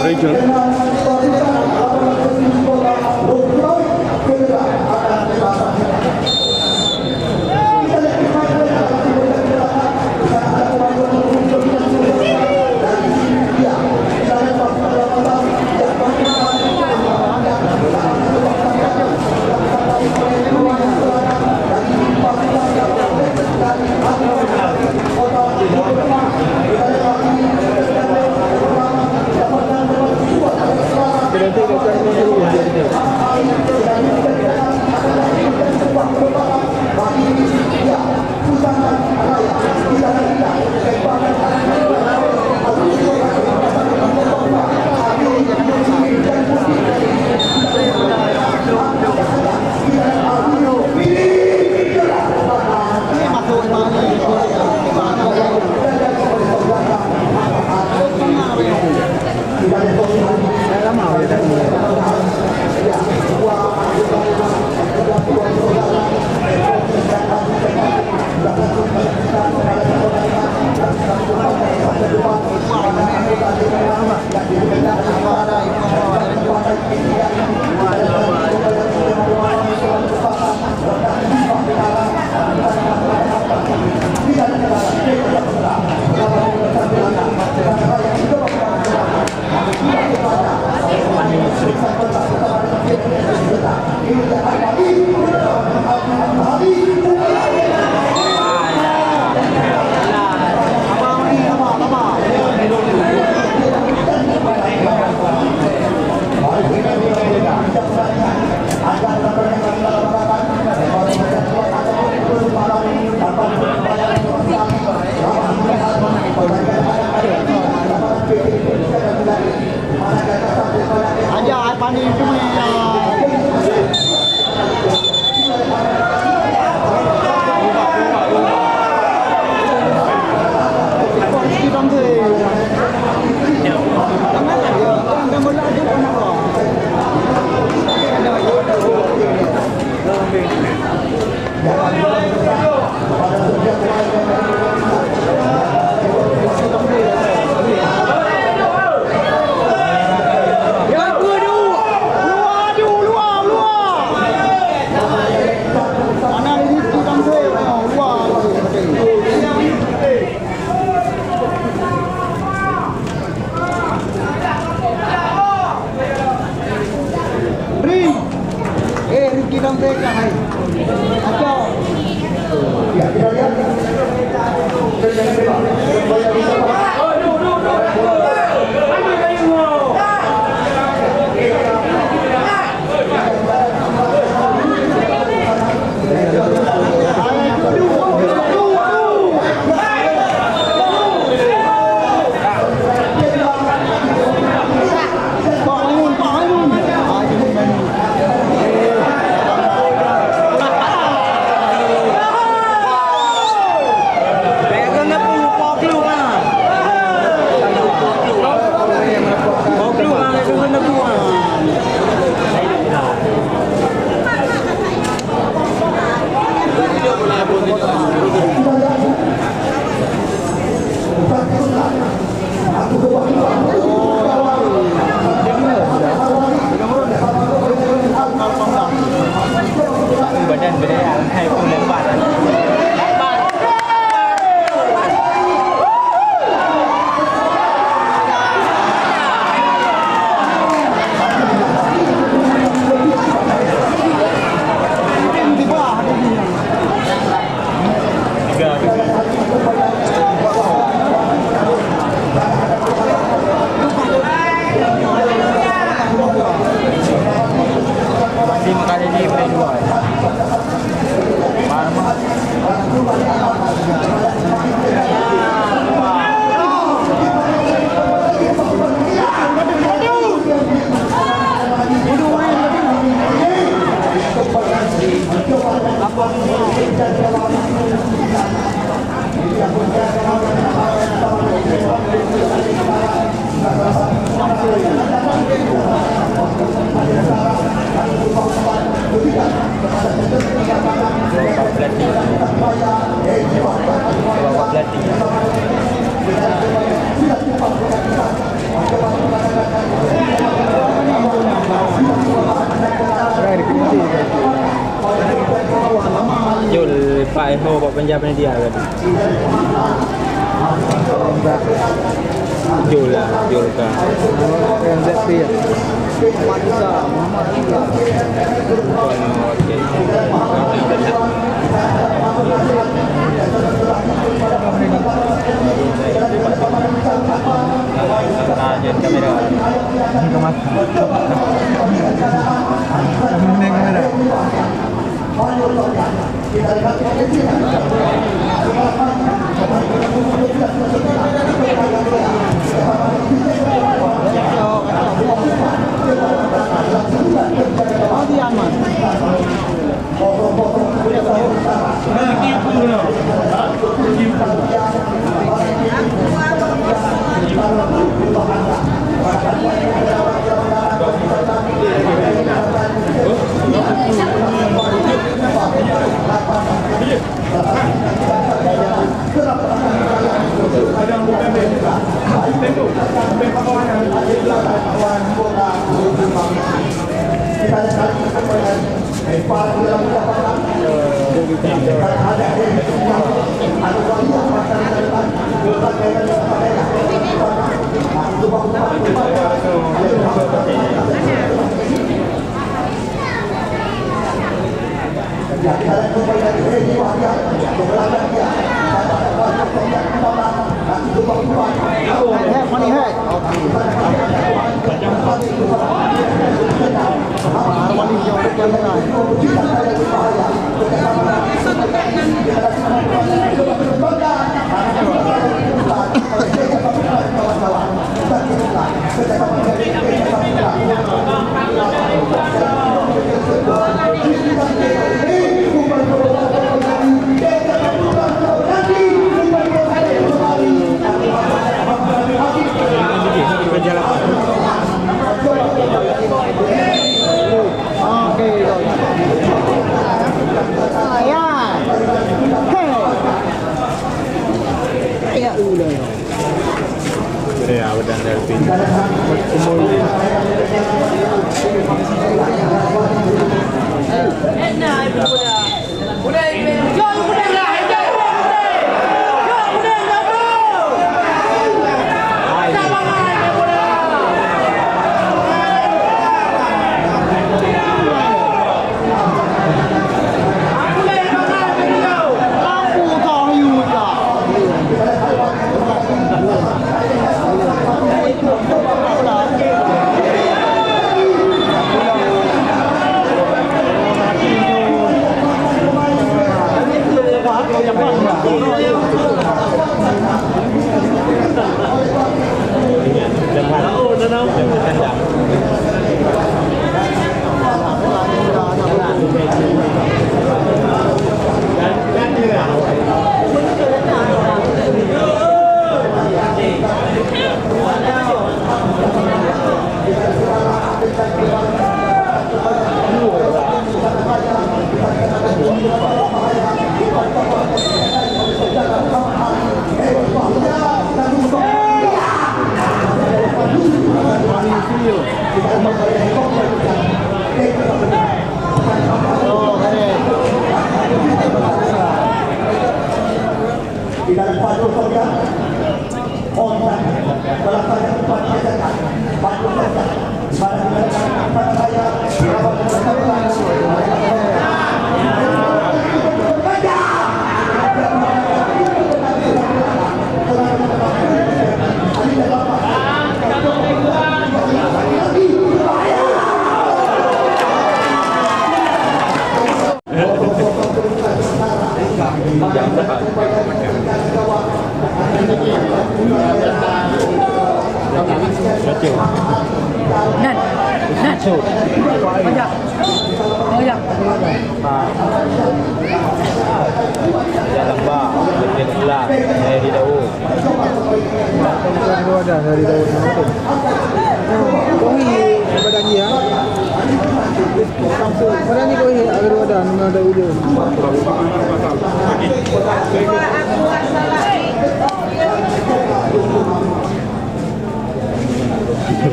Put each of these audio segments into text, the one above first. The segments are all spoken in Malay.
Region. Pegang na po Jul Pak Eho buat penjaban dia tadi. Jul lah, Jul kan. Yang ZP ya. Muhammad Isa. Ya, udah selfie.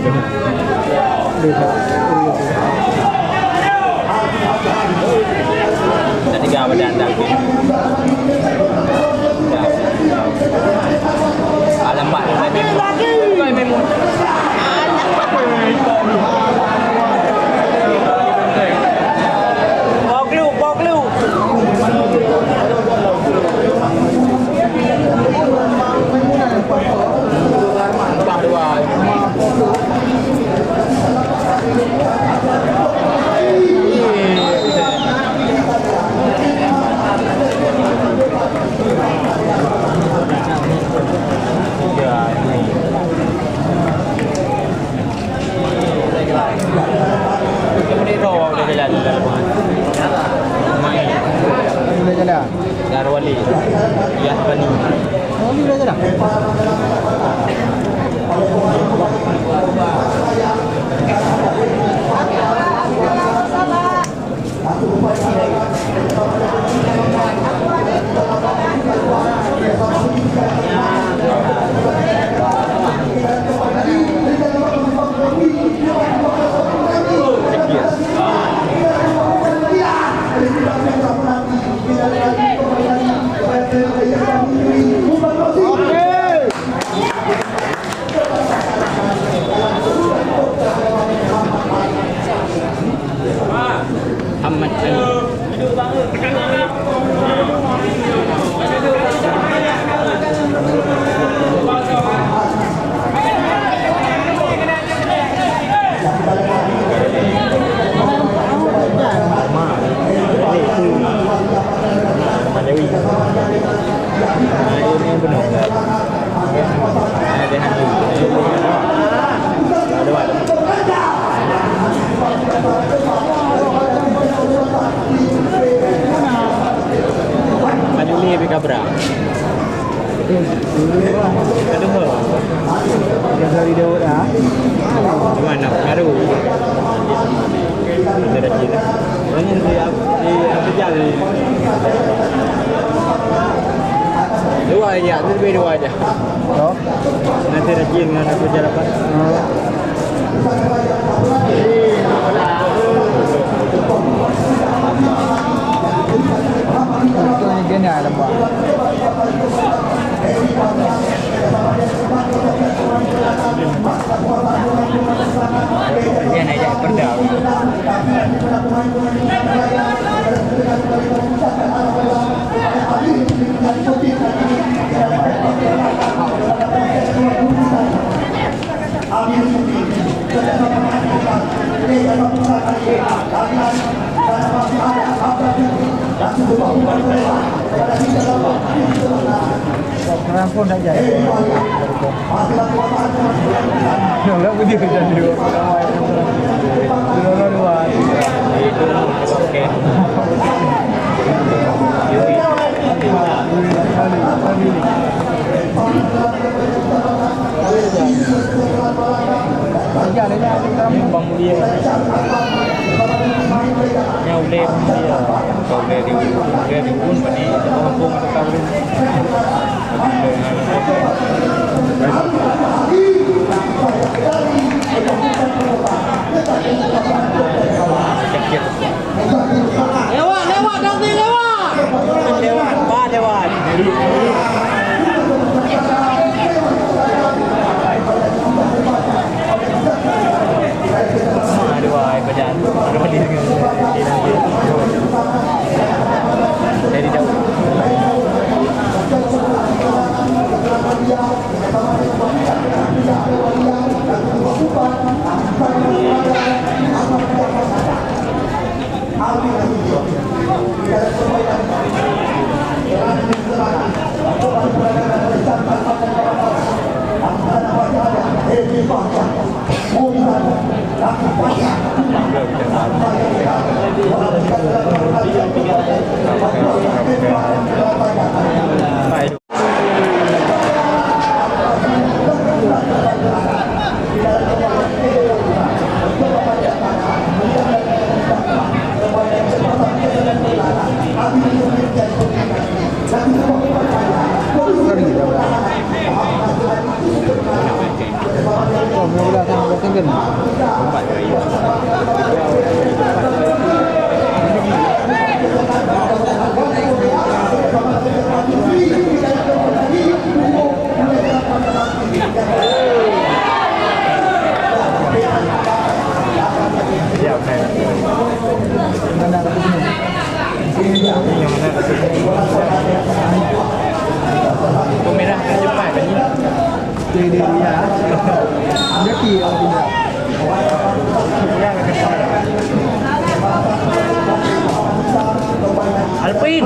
Lihat. Tadi gak ada datang. Alamak, mai memang. Bok lu. Tak dua. Boleh jalan. Darwali. Ya, Bani. Oh, boleh jalan. Ahmad Ali. Dewi. Ini benar. Ada hantu. Ada. Maju ni pergi kabra. Kedua. Yang dari dia dah. Di mana? Baru. Ada Cina. Ini di jalan. Dua aja, lebih dua aja. Oh. Nanti ada Cina dengan aku jalan apa? Itu ni gini alam buat. Dia naik perda. Orang pun dah jadi. Orang pun dia jadi. Dua. Itu okey. Bang Mulia. Yang boleh dia. Kau boleh di pun pani kampung atau kau lewat nanti lewat. Aduh, badan. Ada di dari jauh. kan? Tempat raya. Siap saya. Mana kat sini? Yang mana kat sini? Pemerah kat Jepang kan ni? Dia ya. Dia kira tidak. Pemerah kat Jepang. Alpin.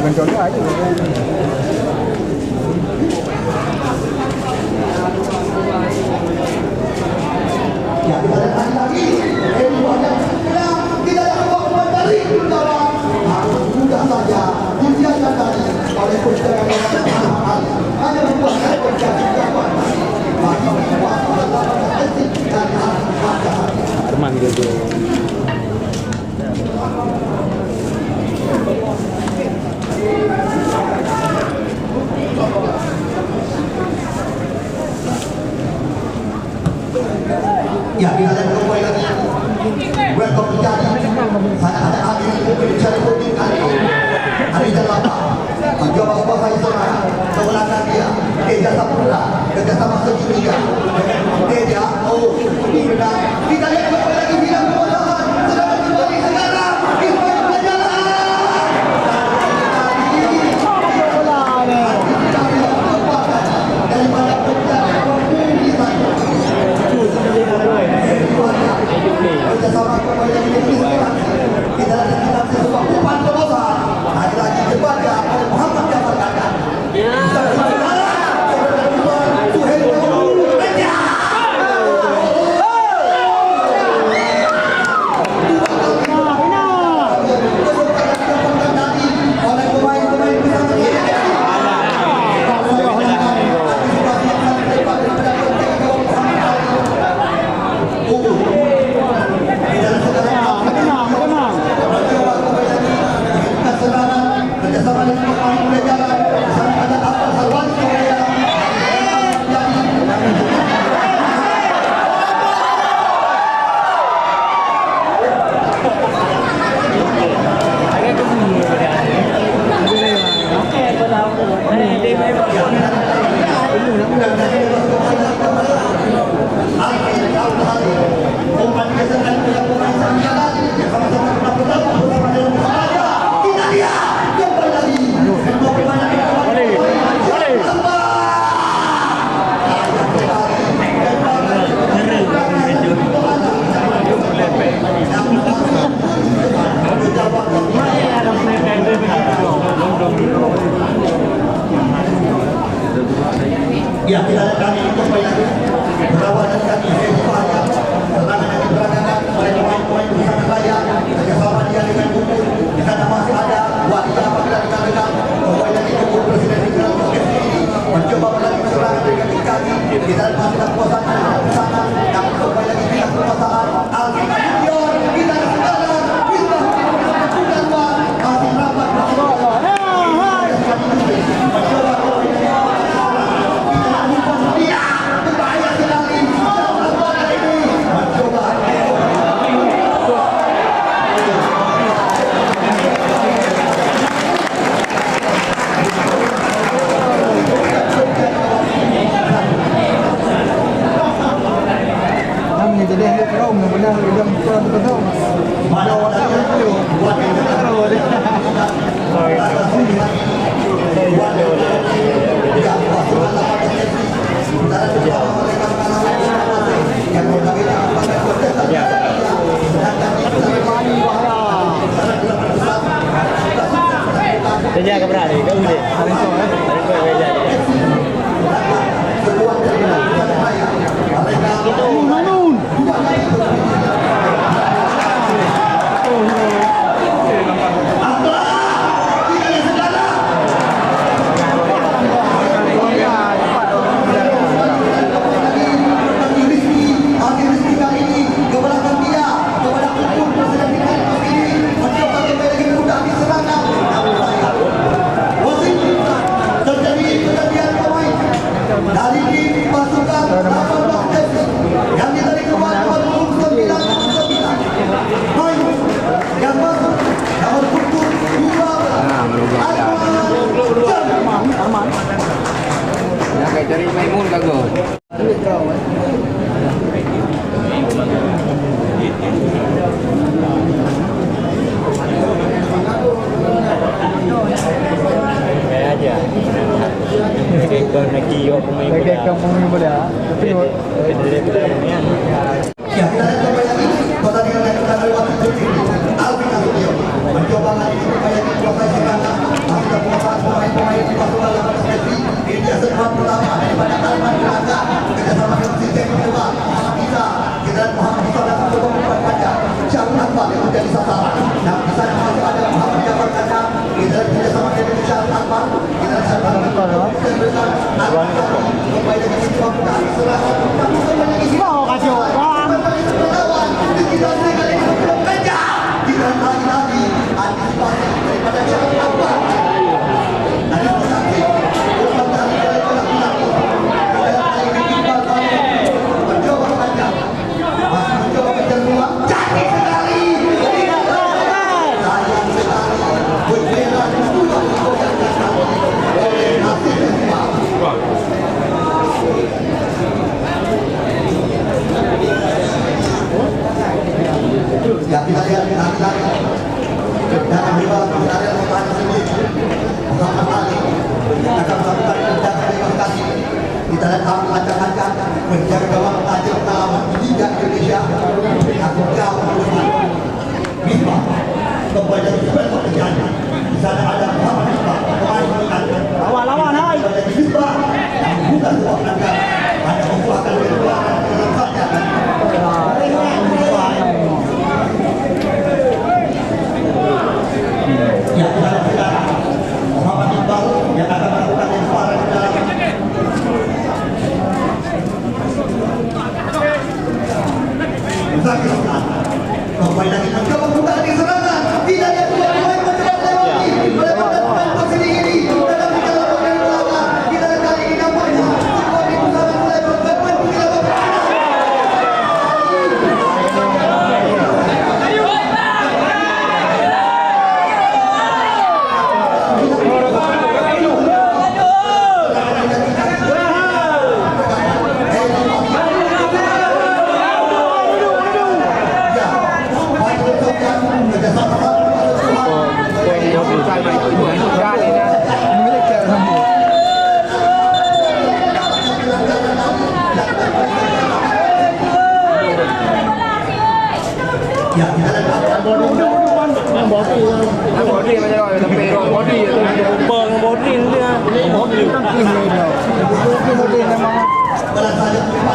Mình chọn cái gì? Arman gitu. Ya, kita akan kembali lagi. Welcome to Jadi. Saya hadir berbicara penting kali ini. Hari Jalapa. Jawab apa saya saudara. Kewenangan dia. Jasa pula. Kerjasama segitiga. Dia. Oh, ini benar. Kita lihat kembali lagi bidang kewenangan. Sedang kembali sekarang. Kita berjalan. Daripada kerjaan pemulihan. Bersama kepada kita dalam sebuah umpan terobosan hari lagi kepada Muhammad Jafar Dadan. Ya, kita ada kami kembali lagi. Perawatan kami hebat. Serangan yang diberangkatkan oleh pemain-pemain bersama saya. Kerjasama dia dengan kumpul. Di sana masih ada wanita apabila dikatakan kembali lagi kumpul Presiden Negara Podcast ini mencoba melalui serangan dengan kaki. Kita masih dalam kuasaan bersama dan kembali lagi kita kekuasaan Alvin Junior. Kita sekarang kita masih rapat jadi hendak kau benar dalam kurang betul. Mana orang itu buat itu kalau dia. ngomongin boleh lah. Tapi Ya, kita lihat kembali lagi pertandingan yang kita lewati ini. Alvin Nasution mencoba kali ini supaya dikuasai serangan. Masih terkuasai pemain-pemain di pasukan lawan Messi. Ini dia serbuan pertama daripada Alman Belanda. Kerjasama dengan sistem kedua. Kita lihat Muhammad Isa dan mencoba membuat panjang. Syarul Akbar yang menjadi sasaran. Dan di sana masih ada Muhammad Jafar Kaca. Kita lihat kerjasama dengan Syarul Akbar. Kita lihat Syarul Akbar. Kita berikan Alman kembali lagi di serangan. mau kasih orang. Ya, kita lihat lagi dan juga kita lihat pemain sendiri Muhammad Ali akan melakukan tindakan bebas kaki. Kita lihat acak-acak menjaga gawang tajam dalam Liga Indonesia. Aku jauh depan Misbah kembali dari sebelah terjadi. Di sana ada Muhammad Misbah pemain menang. Lawan, hai. Misbah yang bukan sebuah pelanggaran, hanya membuahkan pelanggaran dalam saja. Ya, kita lihat Muhammad Iqbal yang akan melakukan lemparan ke dalam. Zakirullah kembali lagi mencoba membuka lagi serangan. Tidak ada dua pemain mencoba melewati melepaskan pemain posisi ini dalam di dalam bagian belakang. Kita lihat kali ini nampaknya sebuah di pusat mulai bermain di dalam ya, kita lihat body macam mana sampai body bang body dia body pada saat depan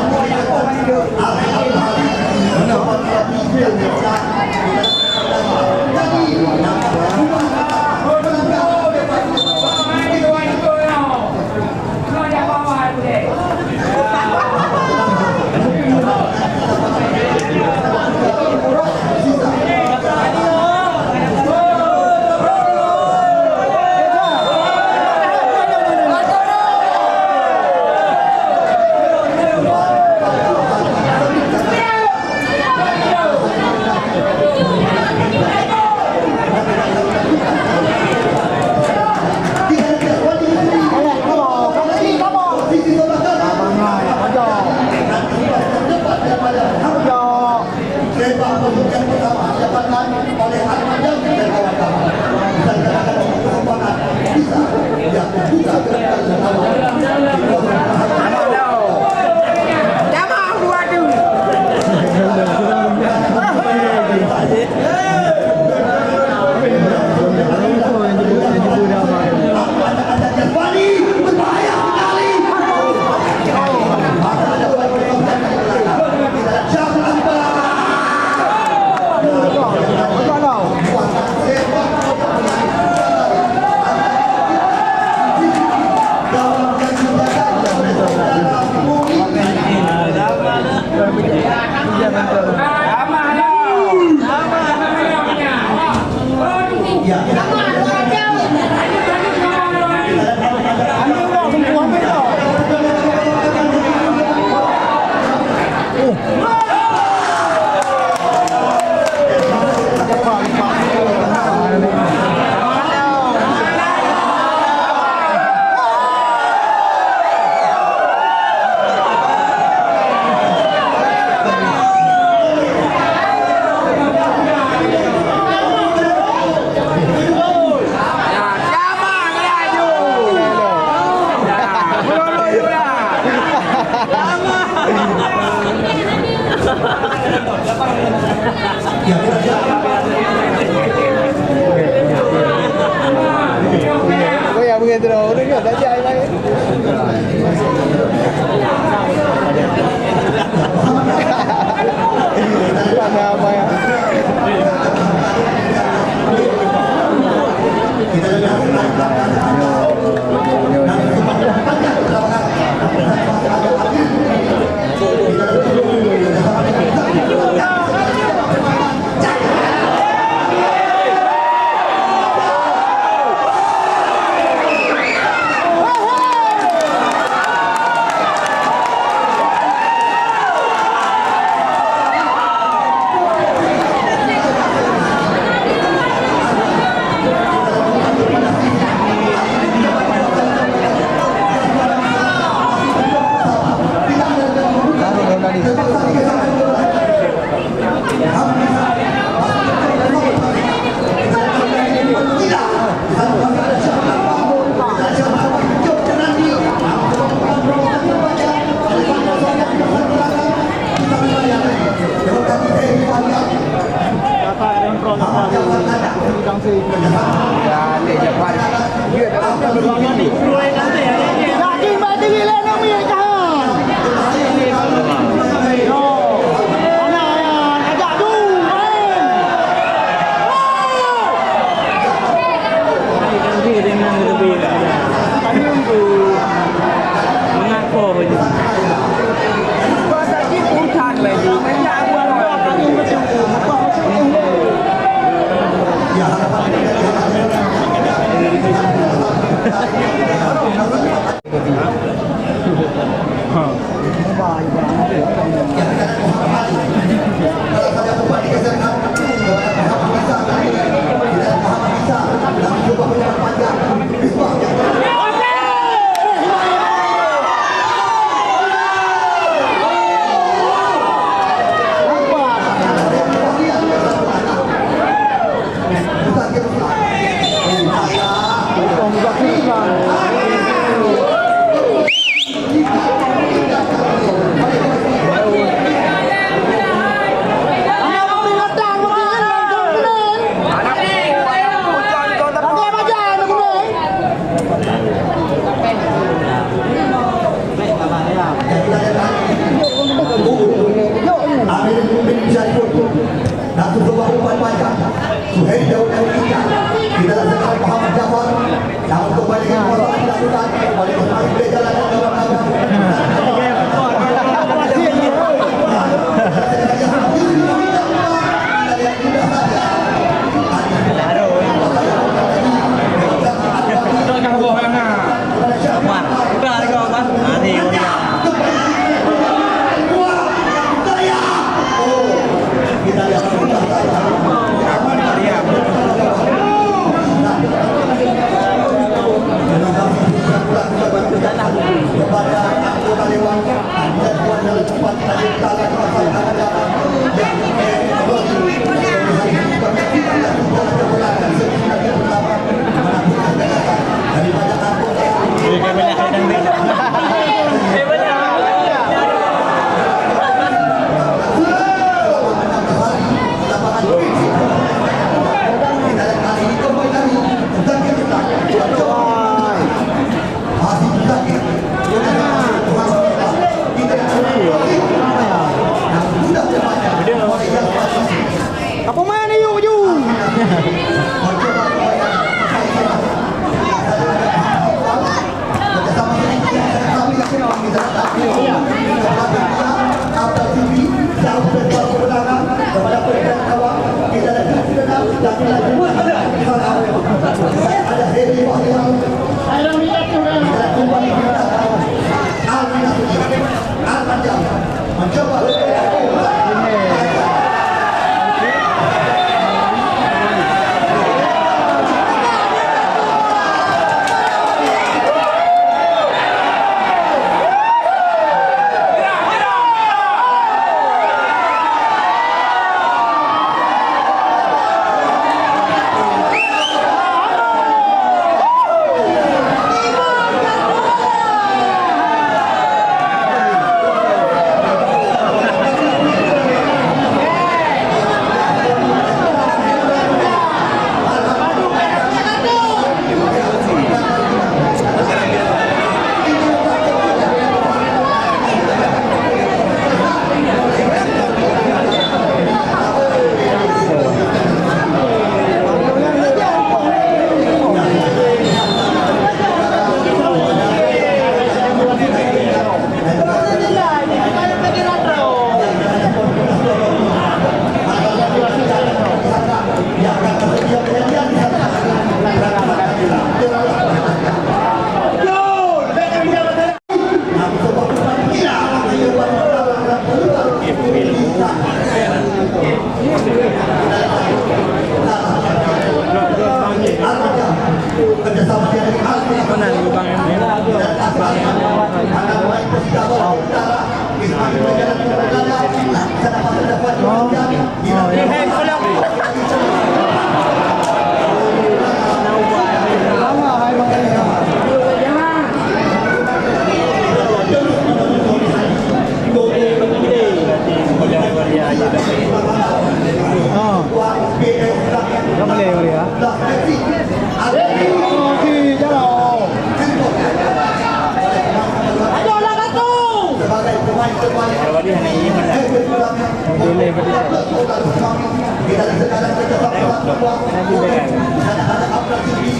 Ya, kita siap. Có nhà bên từ đầu đến giờ đã chạy bay. Bạn nào mày à?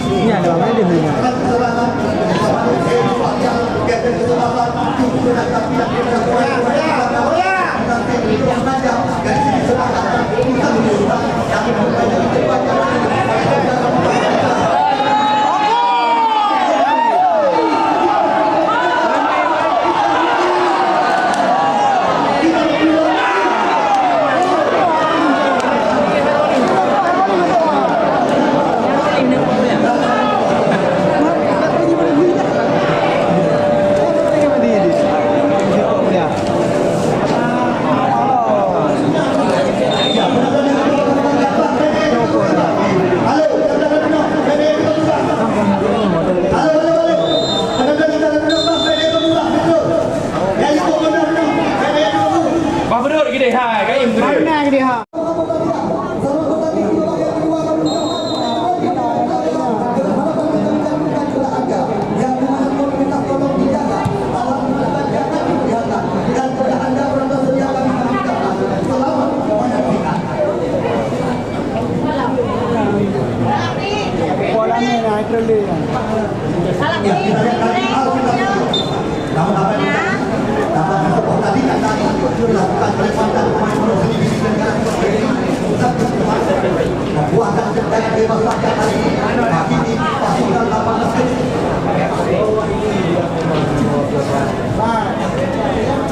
Ini ada apa dia beli? Bah berdua lagi deh. Hai, kain berdua. Mana dia? Bola ni naik terlebih.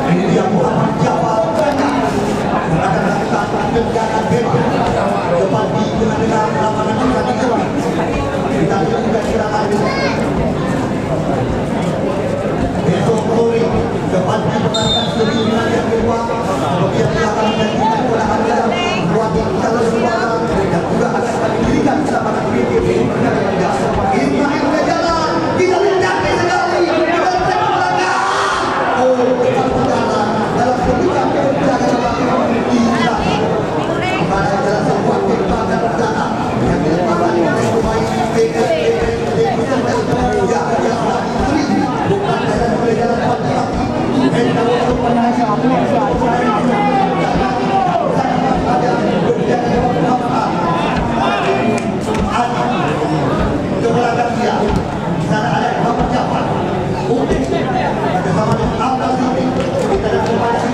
Ini dia Muhammad Jafar akan melakukan tendangan bebas depan di tengah-tengah lapangan pertandingan. Kita juga silakan besok Polri depan di pertandingan semifinal yang kedua. Kemudian kita akan menjadikan bola anda buat calon juara dan juga akan diberikan bersama PPP. Ini sudah jalan, kita tidak sekali. Oh, depan berjalan dalam kedudukan berjalan tidak pada jalan sebuah tembakan berjalan yang dilakukan oleh pemain bukan dalam berjalan panjang. Kebelakang dia, di sana ada Muhammad Jafar. Bersama dengan Abdul Siti, kita dapat membaca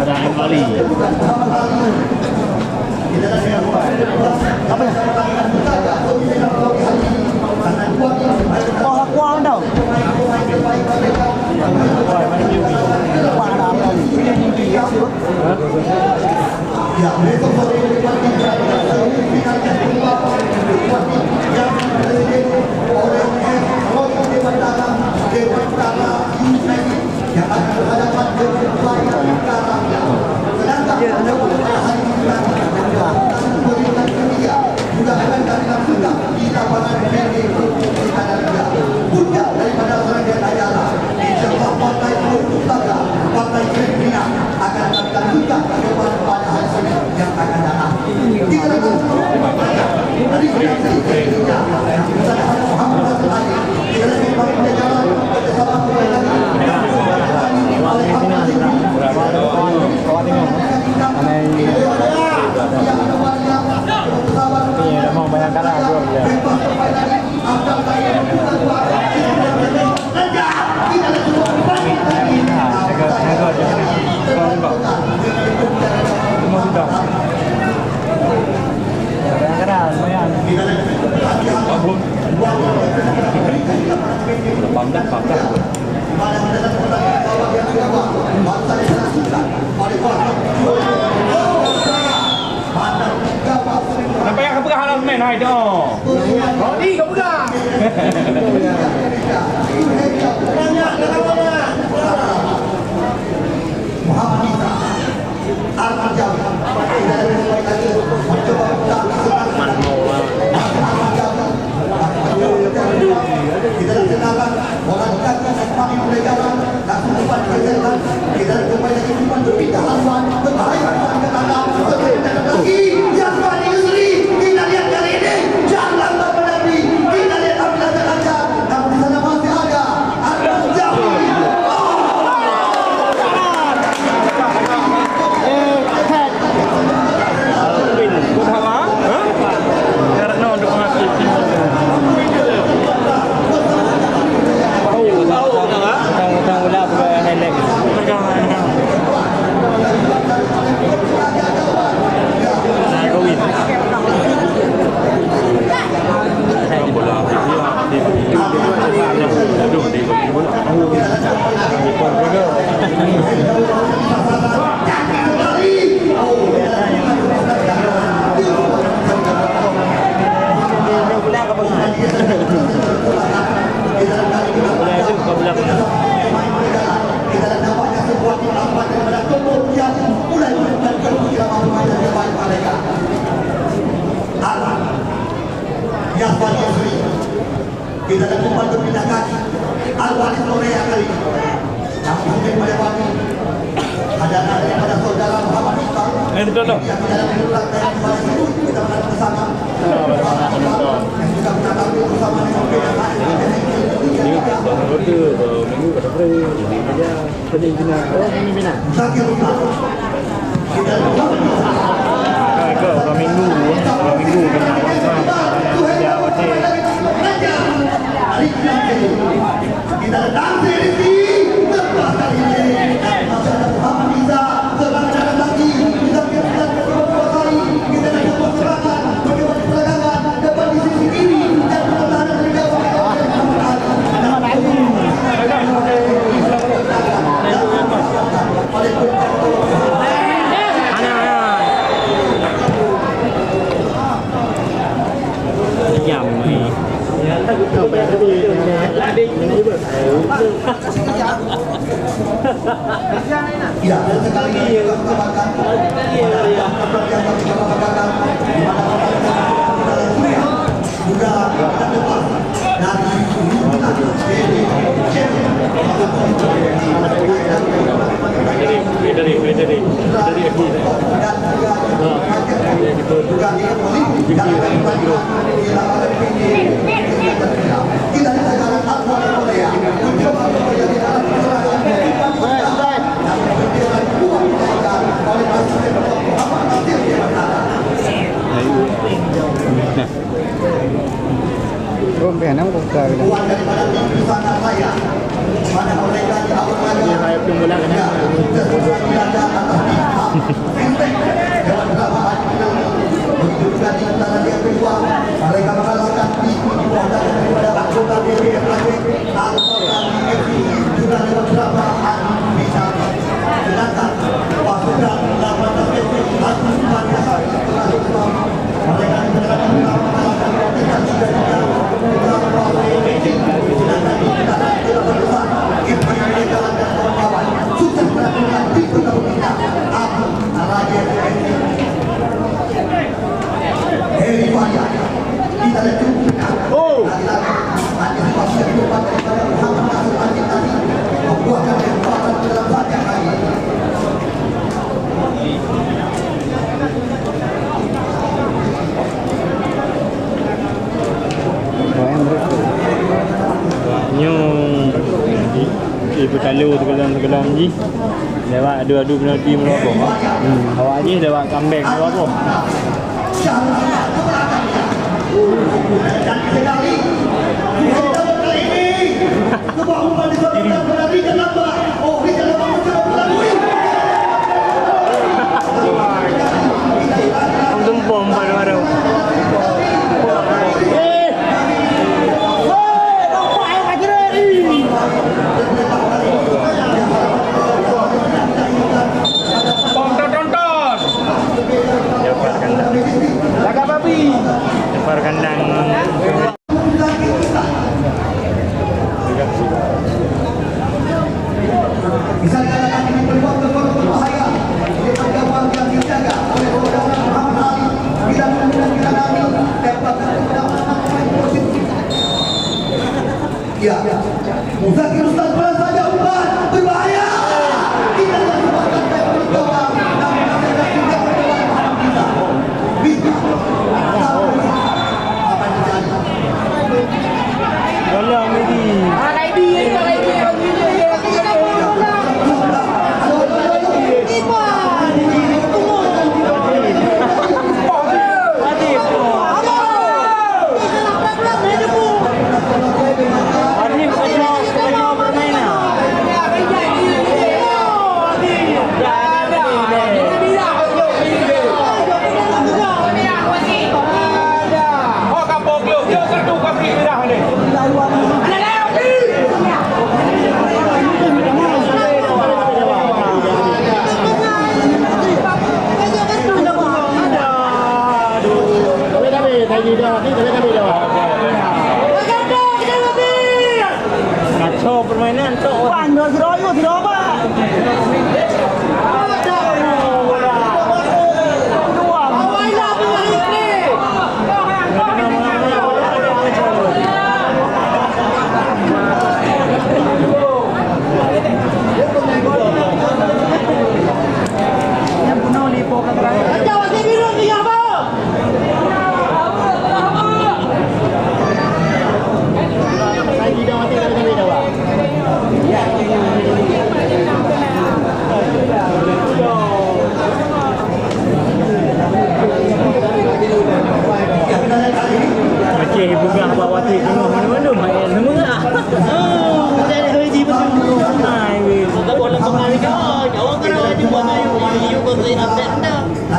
Ada kembali. Bola kuang dah. Mana apa ni? ya, besok sore dinikmati semifinal yang kedua dinikmati yang presiden oleh Roy Dewantara United yang akan berhadapan dengan Bayern Karangnya. Sedangkan pada hari ini peringkat ketiga juga akan dilakukan di lapangan PD Kanada. Puncak daripada serangkaian acara insya-Allah Partai Lembaga Partai Filipina akan dilakukan pada hari Senin yang akan datang. Kita lakukan hari ini Muhammad Al-Hadi kita lakukan jalan bersama Memang banyak kalah Nampak yang pegang halang main hai dah. Rodi kau pegang. Muhammad Isa Al-Jawi kita lebih lagi mencoba kita laksanakan bola kaki semakin berjalan langsung depan berjalan kita kembali lagi depan berpindah haluan berbahaya ke kanan lagi yang paling Yusri kita lihat kali ini jangan berpendapi kita lihat ambil saja namun di sana masih ada Al-Jawi penonton dong. Ini baru tu minggu pada hari ini aja tadi bina. Oh ini bina. Kau orang minggu bina. Dia macam. Kita datang dari tempat kali ini. Masyarakat Muhammad Iza selanjutnya lagi kita biarkan kedua kali kita nak berserangan bagaimana perdagangan dapat di sisi kiri dan pertahanan dari bawah. Jam ni. Kau bayar tadi. Adik ini juga. Ya, sekali lagi kita kembangkan. Juga kita lepas dari Rompean ang buka gitu. Dia saya tunggu lah kan. Mereka mengalahkan daripada anggota DPRD juga ada beberapa bisa sedangkan pasukan 18 mereka Bertalu tegelam je. Lewat adu-adu penalti melopong. Awak je lewat comeback melopong. dan sekali kali ini sebuah umpan disebutkan pada Richard Lambert. Oh, Richard Lambert mencoba melalui Gempom baru-baru. Jaga babi. Lempar kandang. bisa dikatakan ini peluang bergolong berbahaya di pergaulan yang dijaga oleh Saudara Muhammad Ali bila kemudian Ali dapat mendapatkan positif. Ya, Muzakir Ustaz pelan saja umpan berbahaya. Kita akan sempatkan baik bergawang namun masih ada juga bergawang Muhammad Iza. Bisa. Apa yang terjadi? Dalam ini. Kacau permainan tu. Pandai seroyo tidak apa. Yang punya lipo kata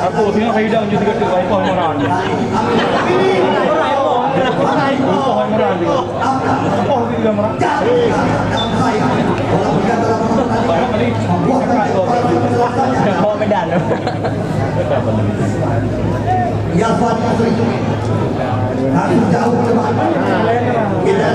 Aku tengok hidang je dekat wifi moran je. Wifi moran je. Oh, dia moran. Bawa medan. Ya Tuhan Yesus harus jauh ke depan kita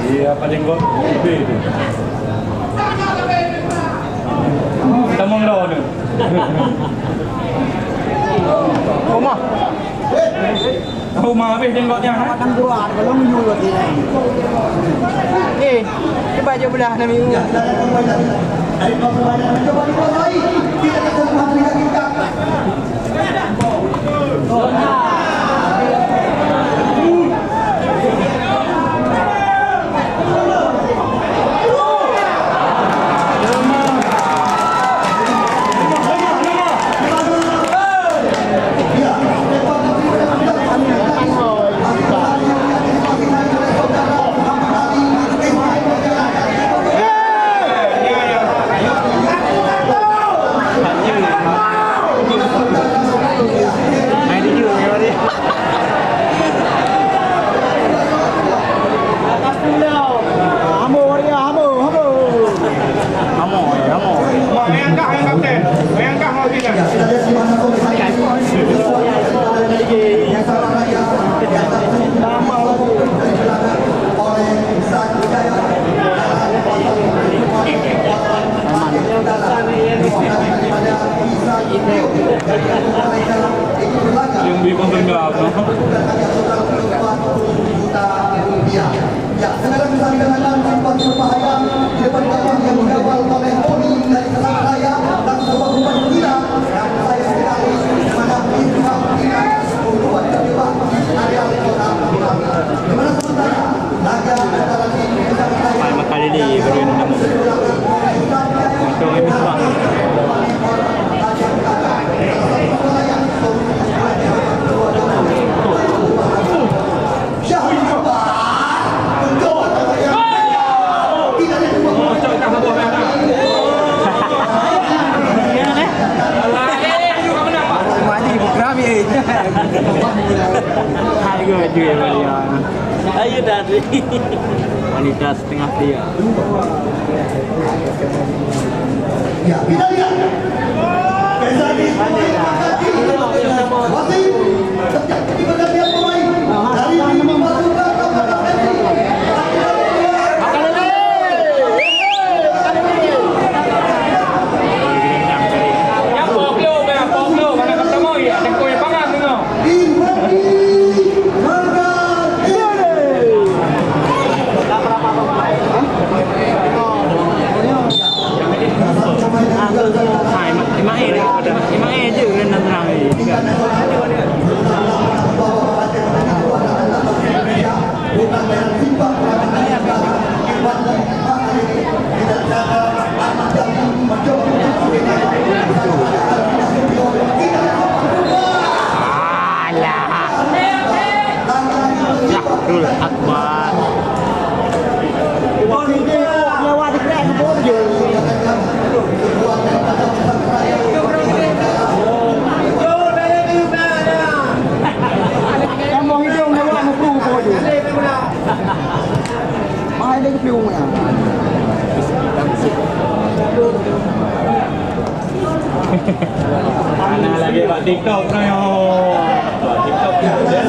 Iya, paling gua lebih itu. Kita mau ngelawan ni. Rumah. Rumah habis tengoknya. Makan buah, kalau menyul lagi. Coba je belah nak minggu. dari pemain mencoba dikuasai tidak kesentuhan lihat kita yang beli kontennya apa? Ya, sekarang bisa dikatakan situasi berbahaya di depan gawang yang dikawal oleh Poni dari kesalahan raya dan sebuah rumah gila yang saya sekali menghadapi rumah gila membuat terjebak area kota Bukami. Di mana sementara laga antara tim kesalahan raya kali ni baru nak motor ini semua. Harga jual dia. Ayo dari Wanita setengah pria. ya, kita lihat. Bezani masih terjadi pergantian pemain dari tim Madura ke Madura. Yang poklo, mana ketemu ya? Tengok yang pangan tu. Imang je kan nak terang ni. Dul Akbar. nyawa di kereta pun je. Kamu hidung nyawa muku pun je. Mahal dia kepiung ya. Mana lagi buat TikTok ni? Buat TikTok je.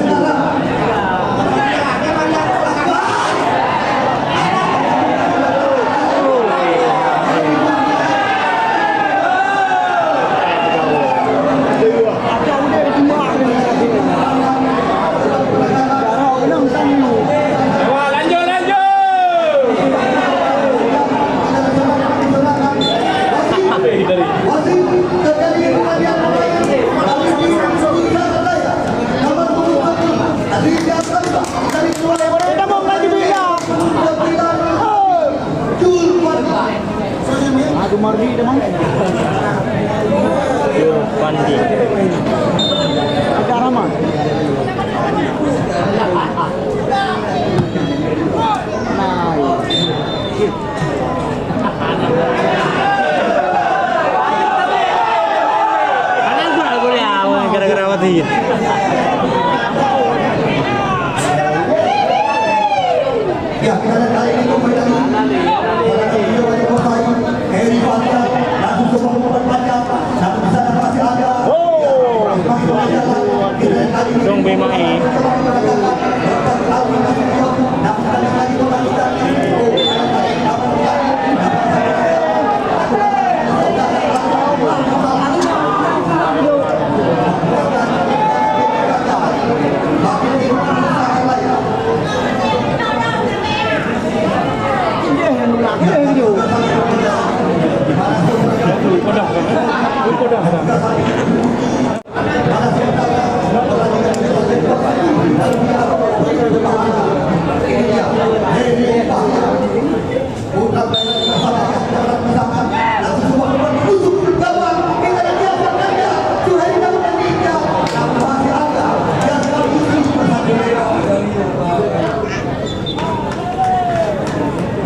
Yo Pandi. Ada ramah. Anak gua ya gara-gara mati. Ya, kita lihat kali ini kembali lagi. Video wali kota Heri Fahriah langsung sebuah umpan panjang. Namun di sana masih ada. Kita lihat kali ini. Dong Bemai.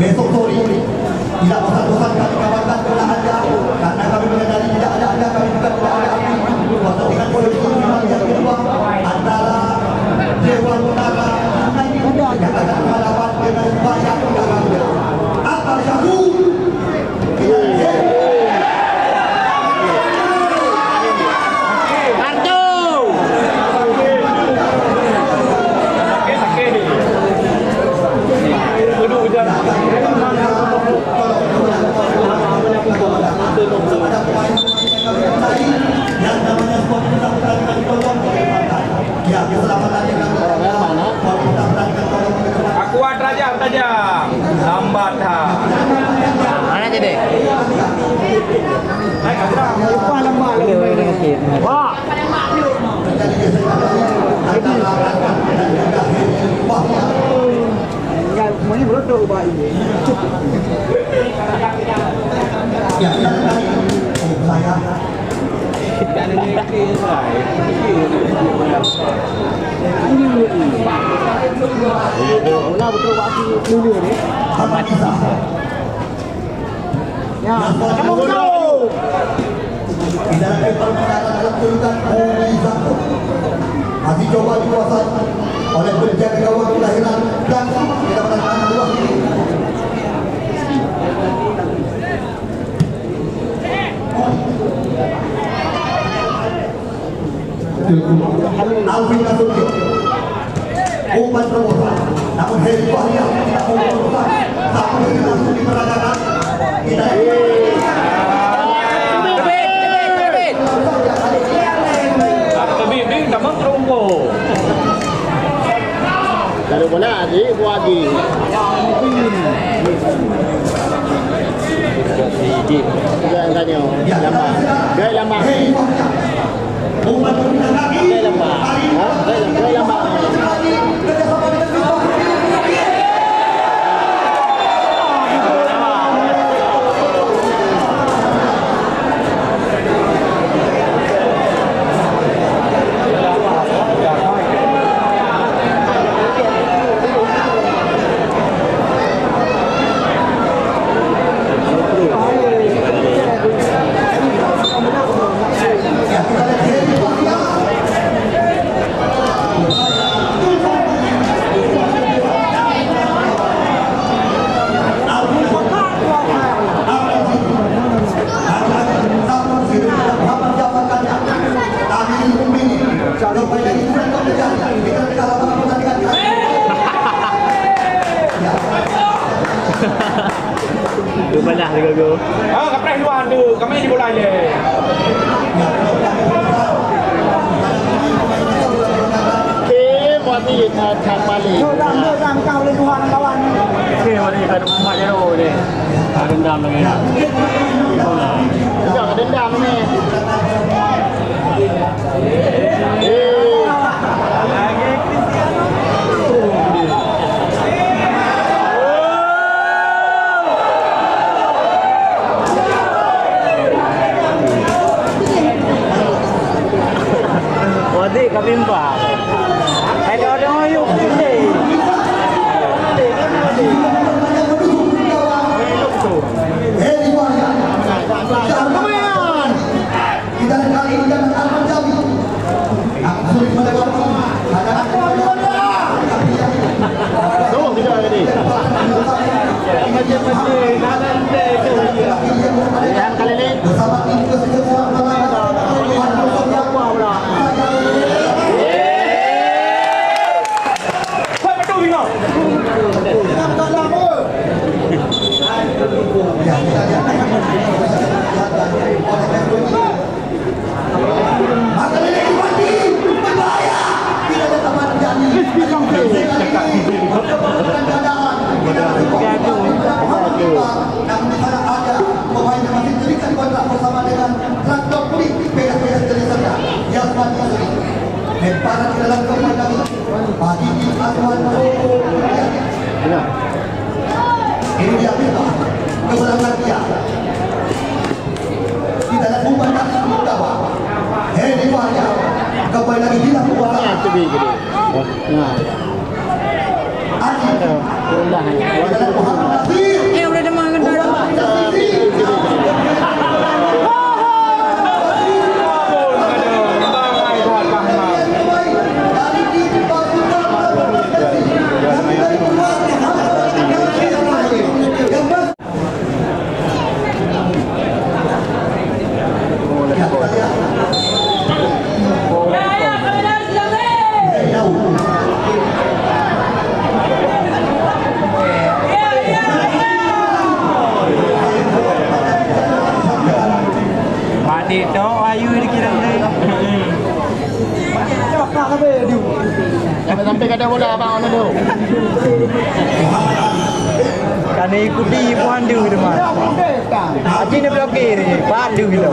Besok sore tidak bosan-bosan kami kabarkan kepada anda karena kami menyadari tidak ada anda, kami juga tidak ada api. Pertandingan politik final yang kedua antara Dewan Utara yang akan berhadapan dengan Bayang Utara. Akbar Syahul. Yang namanya sport kita pertandingan tolong diperlukan. Ya, keselamatan yang mana? Kita pertandingan tolong diperlukan. Aku tajam. Lambat ha. Mana je dek? Lupa lemah lagi. Wah. Enggak, semuanya berodok Pak ini. Ya, saya Bola betul waktu dulu ni. Ya, kamu go. Dalam permainan dalam kedudukan Mizanto masih coba dikuasai oleh penjaga gawang kelahiran dan kita menang dua. Alvin Nasution umpan terobosan namun Heri Fahriah tidak mau terobosan satu lagi langsung diperagakan kita Tebing kamu terunggu. Kalau bola adik buat lagi. Jangan tanya. Lama. Gaya lama. umpan pembinaan kaki Gaya lama. Gaya lama. kerjasama dengan Lupa dah dengan go. Kapres luar tu, kami di bola je. Buat ni tak balik. Dendam kau le Tuhan lawan. Okey, hari kat rumah je tu ni. Dendam lagi. Jangan dendam ni. kabimba. Ada yuk pilih. Heri Wahya. Kita kali ini dan akan jadi. Aku sulit melewati. Tuh, kita ini. Yang kali ini. Bersama tim keseluruhan masyarakat. Kau betul bingung. Ya, kita lihat. Maka ini mati berbahaya. Tidak ada teman jadi. Namun di sana ada pemain yang masih terikat kontrak bersama dengan traktor kulit pedas-pedas jenisnya. Yasman Yusri. Lemparan ke dalam kembali kami. Pagi ini Aswan ini dia minta keberangan dia. Kita nak buat kaki bawah. Heri Wahya kembali lagi hilang kuasa. Nah, Adi. udah. Kita nak Muhammad Nasir. Udah dah makan dah. Mati tu ayu dikira ni. Sampai kada bola abang mana tu? Kan ikuti pandu tu mah. Aji ni blokir ni, pandu gitu.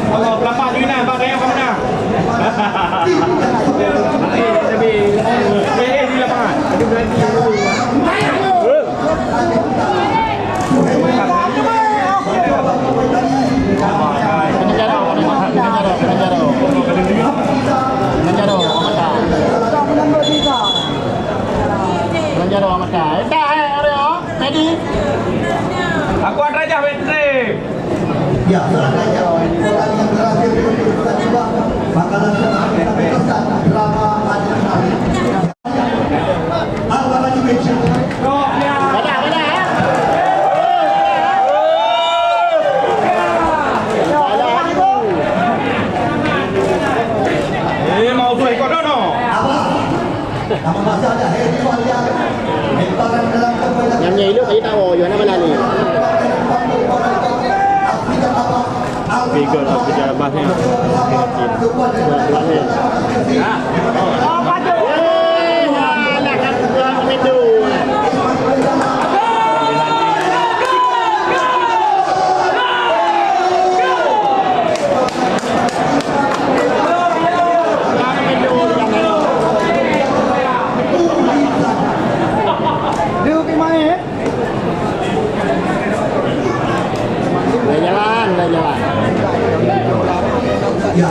Kalau pelapak tu nak, bang yang mana? Tapi di lapangan. Ada berani. Aku ada aja Wednesday. Ya, selanjutnya orang yang berhasil kita coba makanan yang kita bebaskan drama Adil Nabi. Apa lagi mention? Mau tu ikut dono. Apa? Nama masih ada Heri Wahya. Lemparan dalam kepala. Yang nyai lu tadi tahu yo nama lani. Bigol aku jalan bahnya. Dah jalan. Ya,